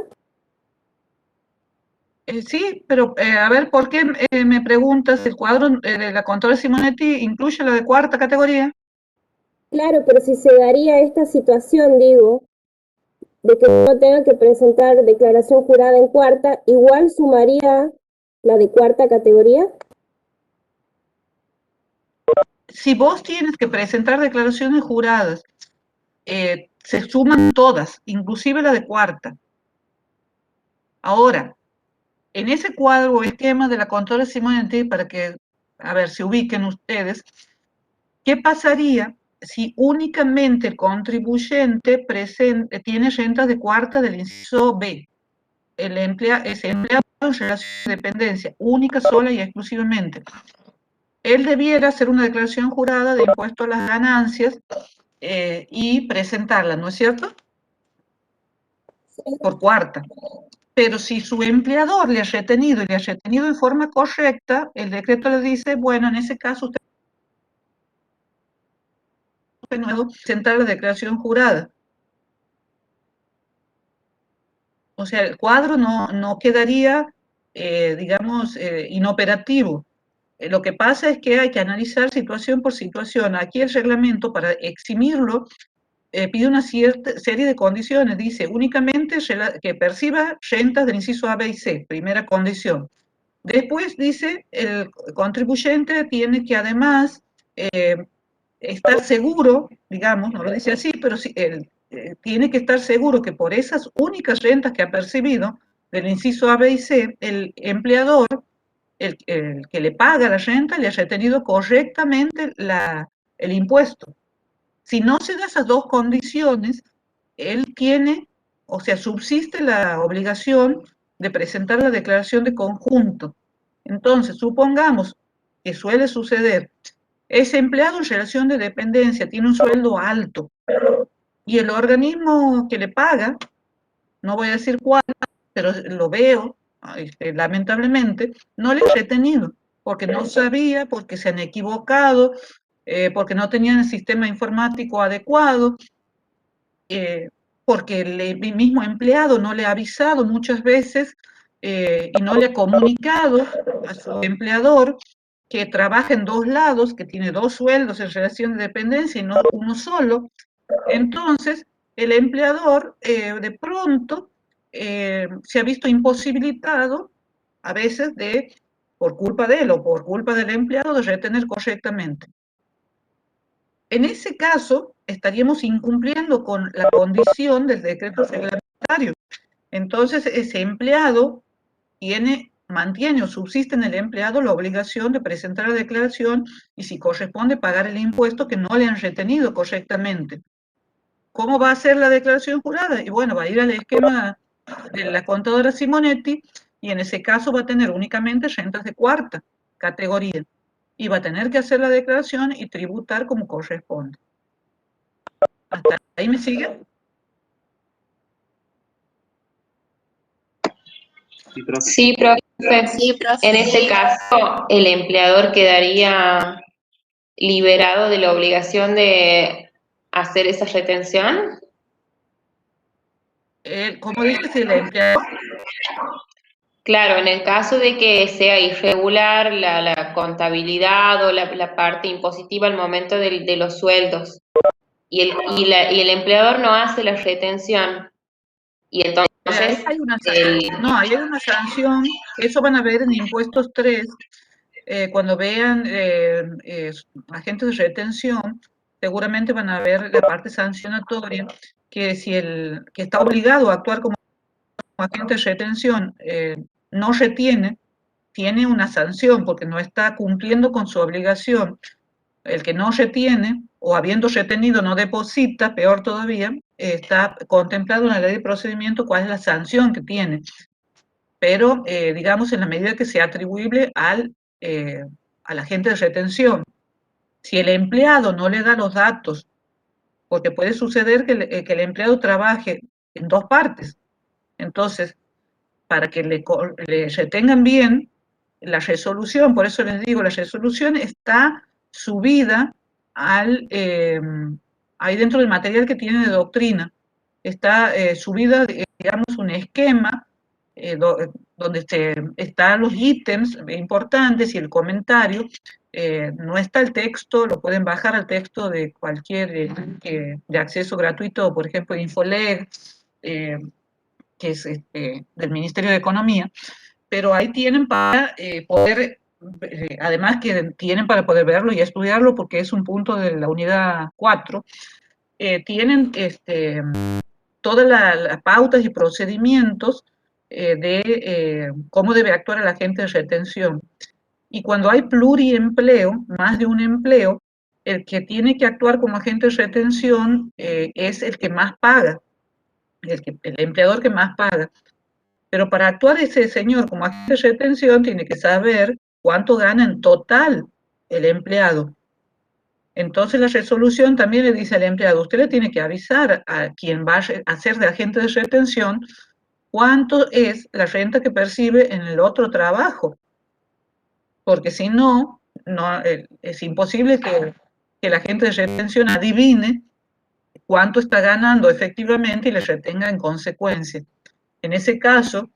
Sí, pero a ver, ¿por qué me preguntas? ¿El cuadro de la contadora Simonetti incluye la de cuarta categoría? Claro, pero si se daría esta situación, digo, de que no tenga que presentar declaración jurada en cuarta, igual sumaría la de cuarta categoría. Si vos tienes que presentar declaraciones juradas, se suman todas, inclusive la de cuarta. Ahora, en ese cuadro o esquema de la contadora Simonetti, para que, a ver, se ubiquen ustedes, ¿qué pasaría si únicamente el contribuyente tiene rentas de cuarta del inciso B? Es empleado en relación de dependencia, única, sola y exclusivamente. él debiera hacer una declaración jurada de impuesto a las ganancias y presentarla, ¿no es cierto? Por cuarta. Pero si su empleador le ha retenido y le ha retenido en forma correcta, el decreto le dice, bueno, en ese caso usted de nuevo presentar la declaración jurada. O sea, el cuadro no quedaría, digamos, inoperativo. Lo que pasa es que hay que analizar situación por situación. Aquí el reglamento, para eximirlo, pide una cierta serie de condiciones. Dice, únicamente que perciba rentas del inciso A, B y C, primera condición. Después dice, el contribuyente tiene que además estar seguro, digamos, no lo dice así, pero sí, tiene que estar seguro que por esas únicas rentas que ha percibido, del inciso A, B y C, el empleador, el que le paga la renta, le ha retenido correctamente el impuesto. Si no se da esas dos condiciones, él tiene, o sea, subsiste la obligación de presentar la declaración de conjunto. Entonces, supongamos que suele suceder, ese empleado en relación de dependencia tiene un sueldo alto y el organismo que le paga, no voy a decir cuál, pero lo veo, lamentablemente, no le ha retenido, porque no sabía, porque se han equivocado, porque no tenían el sistema informático adecuado, porque el mismo empleado no le ha avisado muchas veces y no le ha comunicado a su empleador que trabaja en dos lados, que tiene dos sueldos en relación de dependencia y no uno solo. Entonces, el empleador de pronto se ha visto imposibilitado a veces por culpa de él o por culpa del empleado, de retener correctamente. En ese caso, estaríamos incumpliendo con la condición del decreto reglamentario. Entonces, ese empleado mantiene o subsiste en el empleado la obligación de presentar la declaración y, si corresponde, pagar el impuesto que no le han retenido correctamente. ¿Cómo va a ser la declaración jurada? Y bueno, va a ir al esquema de la contadora Simonetti y en ese caso va a tener únicamente rentas de cuarta categoría y va a tener que hacer la declaración y tributar como corresponde. ¿Hasta ahí me sigue? Sí, profe. Sí, profe. En este caso, el empleador quedaría liberado de la obligación de hacer esa retención. ¿Cómo dice si el empleador? Claro, en el caso de que sea irregular la contabilidad o la parte impositiva al momento de los sueldos y el empleador no hace la retención y entonces Hay una hay una sanción, eso van a ver en impuestos 3, cuando vean agentes de retención, seguramente van a ver la parte sancionatoria, que si que está obligado a actuar como agente de retención no retiene, tiene una sanción porque no está cumpliendo con su obligación. El que no retiene o habiendo retenido no deposita, peor todavía, está contemplado en la ley de procedimiento cuál es la sanción que tiene. Pero, digamos, en la medida que sea atribuible al agente de retención. Si el empleado no le da los datos, porque puede suceder que el empleado trabaje en dos partes, entonces, para que le retengan bien, la resolución, por eso les digo, la resolución está subida ahí dentro del material que tiene de doctrina. Está subida, digamos, un esquema donde están los ítems importantes y el comentario. No está el texto, lo pueden bajar al texto de cualquier de acceso gratuito, por ejemplo, Infoleg, que es del Ministerio de Economía, pero ahí tienen para poder, además que tienen para poder verlo y estudiarlo porque es un punto de la unidad 4, tienen todas las pautas y procedimientos de cómo debe actuar el agente de retención. Y cuando hay pluriempleo, más de un empleo, el que tiene que actuar como agente de retención es el que más paga, el empleador que más paga. Pero para actuar ese señor como agente de retención tiene que saber cuánto gana en total el empleado. Entonces la resolución también le dice al empleado, usted le tiene que avisar a quien va a hacer de agente de retención cuánto es la renta que percibe en el otro trabajo, porque si no, es imposible que el agente de retención adivine cuánto está ganando efectivamente y le retenga en consecuencia. En ese caso,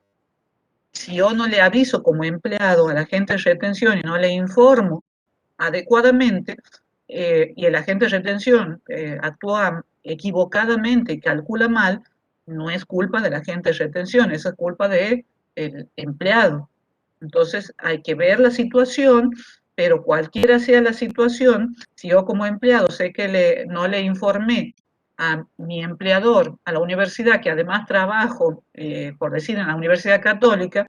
si yo no le aviso como empleado al agente de retención y no le informo adecuadamente, y el agente de retención actúa equivocadamente y calcula mal, no es culpa del agente de retención, es culpa del empleado. Entonces hay que ver la situación, pero cualquiera sea la situación, si yo como empleado sé que no le informé a mi empleador, a la universidad, que además trabajo, por decir, en la Universidad Católica,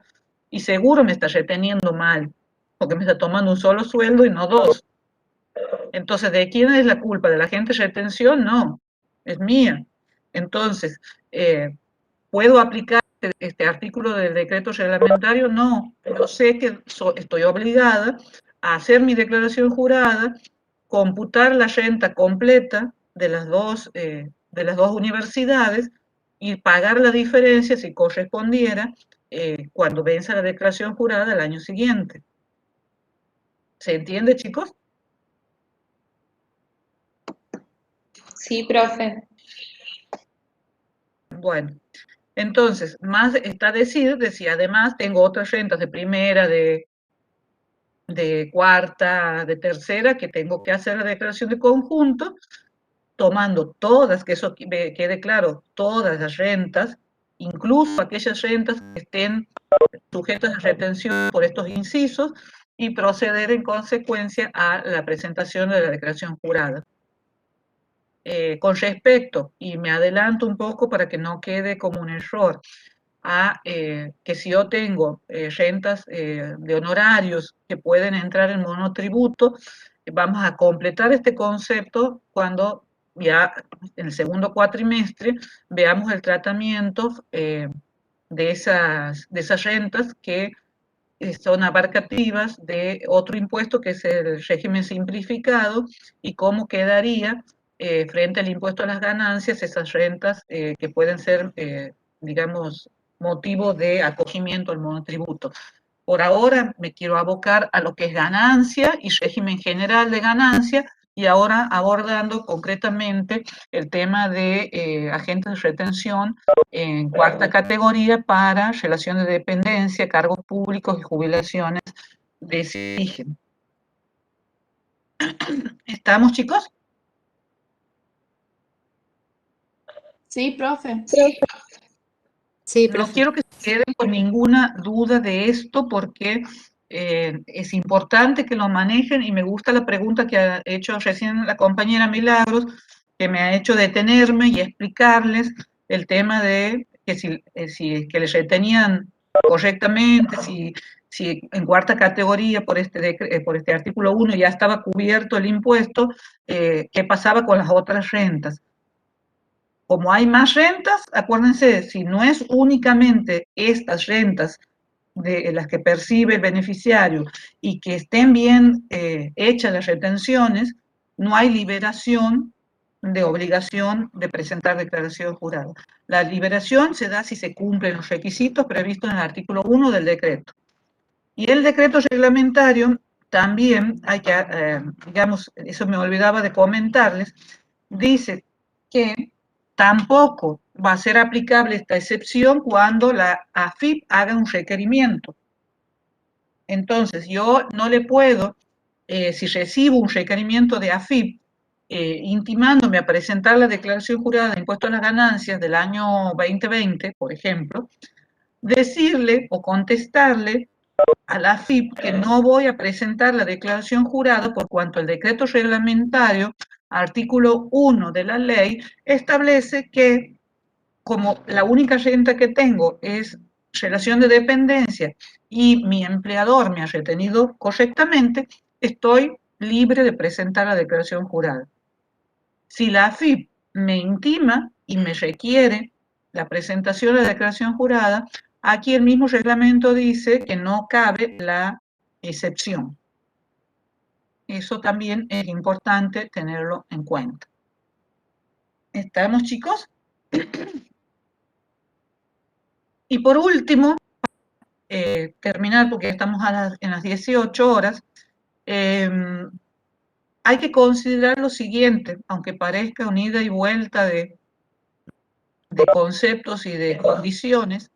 y seguro me está reteniendo mal, porque me está tomando un solo sueldo y no dos. Entonces, ¿de quién es la culpa? ¿De la agente de retención? No, es mía. Entonces, ¿puedo aplicar este artículo del decreto reglamentario? No, yo sé que estoy obligada a hacer mi declaración jurada, computar la renta completa de las dos universidades y pagar la diferencia si correspondiera cuando venza la declaración jurada el año siguiente. ¿Se entiende, chicos? Sí, profe. Bueno, entonces, más está decir de si además tengo otras rentas de primera, de cuarta, de tercera, que tengo que hacer la declaración de conjunto, tomando todas, que eso quede claro, todas las rentas, incluso aquellas rentas que estén sujetas a retención por estos incisos, y proceder en consecuencia a la presentación de la declaración jurada. Con respecto, y me adelanto un poco para que no quede como un error, a que si yo tengo rentas de honorarios que pueden entrar en monotributo, vamos a completar este concepto cuando ya en el segundo cuatrimestre veamos el tratamiento de esas rentas que son abarcativas de otro impuesto que es el régimen simplificado y cómo quedaría frente al impuesto a las ganancias esas rentas que pueden ser, digamos, motivo de acogimiento al monotributo. Por ahora me quiero abocar a lo que es ganancia y régimen general de ganancia, y ahora abordando concretamente el tema de agentes de retención en cuarta categoría para relación de dependencia, cargos públicos y jubilaciones de ese origen. ¿Estamos, chicos? Sí, profe. Profe, Sí, No profe. quiero que se queden con ninguna duda de esto porque es importante que lo manejen, y me gusta la pregunta que ha hecho recién la compañera Milagros, que me ha hecho detenerme y explicarles el tema de que que les retenían correctamente, si en cuarta categoría por este artículo 1 ya estaba cubierto el impuesto, qué pasaba con las otras rentas. Como hay más rentas, acuérdense, si no es únicamente estas rentas de las que percibe el beneficiario y que estén bien hechas las retenciones, no hay liberación de obligación de presentar declaración jurada. La liberación se da si se cumplen los requisitos previstos en el artículo 1 del decreto. Y el decreto reglamentario también hay que, digamos, eso me olvidaba de comentarles, dice que tampoco va a ser aplicable esta excepción cuando la AFIP haga un requerimiento. Entonces, yo no le puedo, si recibo un requerimiento de AFIP, intimándome a presentar la declaración jurada de impuesto a las ganancias del año 2020, por ejemplo, decirle o contestarle a la AFIP que no voy a presentar la declaración jurada por cuanto el decreto reglamentario, artículo 1 de la ley, establece que como la única renta que tengo es relación de dependencia y mi empleador me ha retenido correctamente, estoy libre de presentar la declaración jurada. Si la AFIP me intima y me requiere la presentación de la declaración jurada, aquí el mismo reglamento dice que no cabe la excepción. Eso también es importante tenerlo en cuenta. ¿Estamos, chicos? Y por último, terminar, porque estamos en las 18 horas, hay que considerar lo siguiente, aunque parezca una ida y vuelta de conceptos y de condiciones,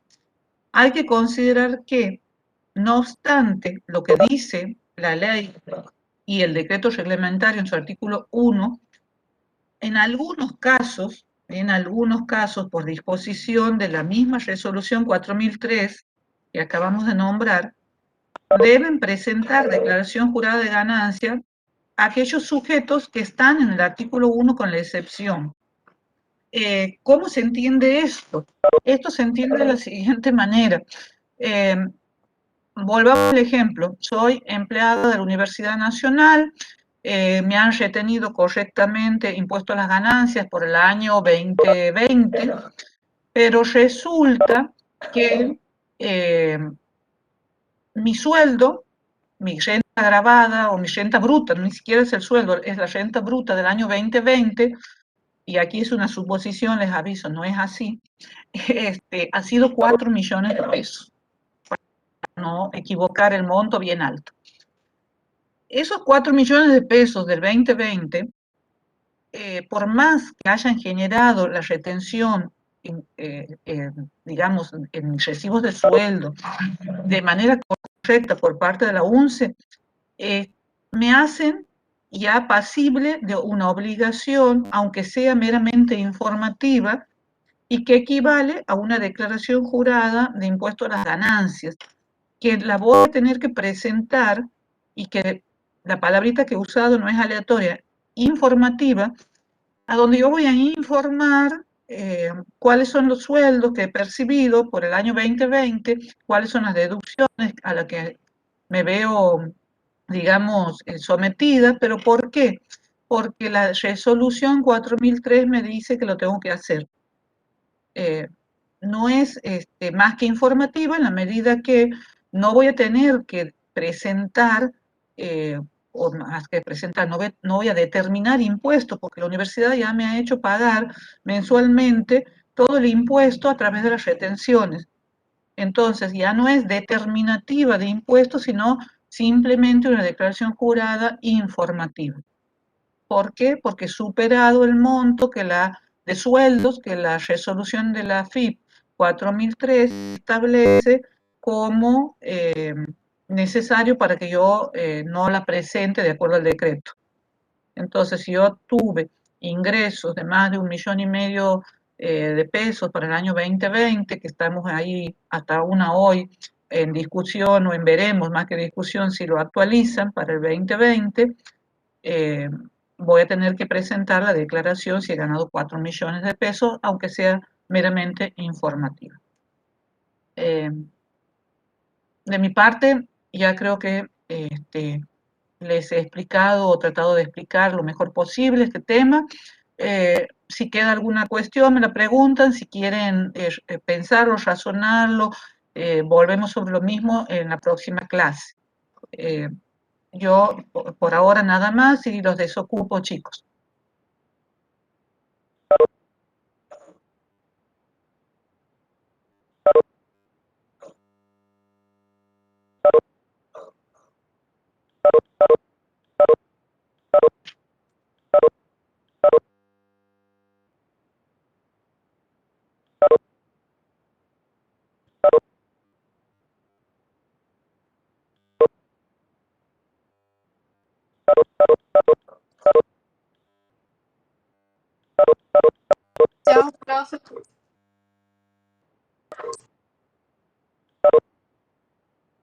hay que considerar que, no obstante lo que dice la ley y el decreto reglamentario en su artículo 1, en algunos casos, por disposición de la misma resolución 4003 que acabamos de nombrar, deben presentar declaración jurada de ganancia aquellos sujetos que están en el artículo 1 con la excepción. ¿Cómo se entiende esto? Esto se entiende de la siguiente manera. Volvamos al ejemplo. Soy empleada de la Universidad Nacional, me han retenido correctamente impuesto a las ganancias por el año 2020, pero resulta que mi sueldo, mi renta agravada o mi renta bruta, ni siquiera es el sueldo, es la renta bruta del año 2020, y aquí es una suposición, les aviso, no es así, ha sido 4 millones de pesos, para no equivocar el monto bien alto. Esos 4 millones de pesos del 2020, por más que hayan generado la retención, digamos, en mis recibos de sueldo, de manera correcta por parte de la UNCE, me hacen ya pasible de una obligación, aunque sea meramente informativa, y que equivale a una declaración jurada de impuesto a las ganancias, que la voy a tener que presentar, y que la palabrita que he usado no es aleatoria, informativa, a donde yo voy a informar cuáles son los sueldos que he percibido por el año 2020, cuáles son las deducciones a las que me veo, digamos, sometida. ¿Pero por qué? Porque la resolución 4003 me dice que lo tengo que hacer. No es más que informativa en la medida que no voy a tener que presentar, o más que presentar, no voy a determinar impuestos, porque la universidad ya me ha hecho pagar mensualmente todo el impuesto a través de las retenciones. Entonces ya no es determinativa de impuestos, sino simplemente una declaración jurada informativa. ¿Por qué? Porque superado el monto de sueldos que la resolución de la AFIP 4003 establece como necesario para que yo no la presente de acuerdo al decreto. Entonces, si yo tuve ingresos de más de 1,5 millones de pesos para el año 2020, que estamos ahí hasta hoy en discusión, o en veremos más que discusión si lo actualizan para el 2020, voy a tener que presentar la declaración si he ganado 4 millones de pesos, aunque sea meramente informativa. De mi parte, ya creo que les he explicado o tratado de explicar lo mejor posible este tema. Si queda alguna cuestión, me la preguntan. Si quieren pensarlo, razonarlo, volvemos sobre lo mismo en la próxima clase. Yo por ahora nada más y los desocupo, chicos. Chao, profe.